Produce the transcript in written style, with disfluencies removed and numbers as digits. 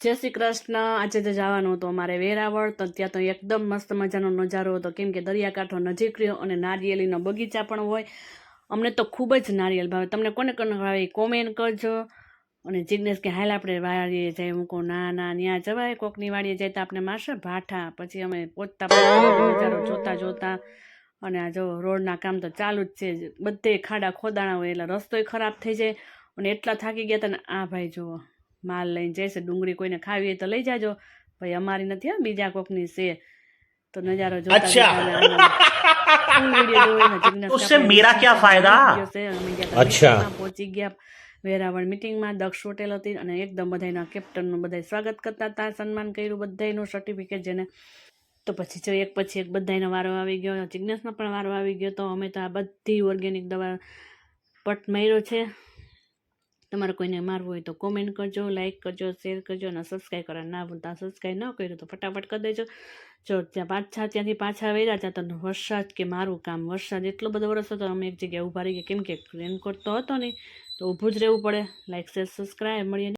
જય શ્રી કૃષ્ણ। આજે તો જવાનું હતું અમારે વેરાવળ, તો ત્યાં તો એકદમ મસ્ત મજાનો નજારો હતો, કેમ કે દરિયાકાંઠો નજીક રહ્યો અને નારિયેળીનો બગીચા પણ હોય। અમને તો ખૂબ જ નારિયેળ ભાવે। તમને કોને કોને ભાવે કોમેન્ટ કરજો। અને જિગ્નેશ કે હાલ આપણે વાડીએ જાય, હું કહું ના ના ત્યાં જવાય, કોકની વાડીએ જાય તો આપણે મારશે ભાઠા। પછી અમે પહોંચતા પહોંચતા નજારો જોતા જોતા, અને આ જો રોડના કામ તો ચાલુ જ છે, બધે ખાડા ખોદાણા હોય એટલે રસ્તોય ખરાબ થઈ જાય। અને એટલા થાકી ગયા હતા ને, આ ભાઈ જુઓ માલ લઈને જાય છે, ડુંગળી કોઈને ખાવી હોય તો લઈ જાજો ભાઈ, અમારી નથી હો, બીજા કોકની છે। તો નજારો જોતા જોતા ફૂલ વિડિયો જોવો ને જિગ્નેશ उससे मेरा क्या फायदा। અચ્છા પહોંચી ગયા વેરાવળ મીટિંગમાં। દક્ષ હોટેલ હતી અને એકદમ બધાના કેપ્ટનનું બધા સ્વાગત કરતા હતા, સન્માન કર્યું બધાનું, સર્ટિફિકેટ જેને। તો પછી જો એક પછી એક બધાનો વારો આવી ગયો, જિગ્નેશનો પણ વારો આવી ગયો। તો અમે તો આ બધી ઓર્ગેનિક દવા પટ માર્યો છે। તમારે કોઈને મારવું હોય તો કોમેન્ટ કરજો, લાઇક કરજો, શેર કરજો અને સબસ્ક્રાઈબ કરવા ના ભૂલતા। સબસ્ક્રાઈબ ન કર્યું તો ફટાફટ કરી દેજો। જો ત્યાંથી પાછા વળ્યા હતા તો વરસાદ કે મારું કામ, વરસાદ એટલો બધો વરસ હતો, અમે એક જગ્યાએ ઊભા રહી ગયા, કેમ કે રેનકોટ તો હતો નહીં, તો ઊભું જ રહેવું પડે। લાઇક શેર સબસ્ક્રાઈબ, મળીએ।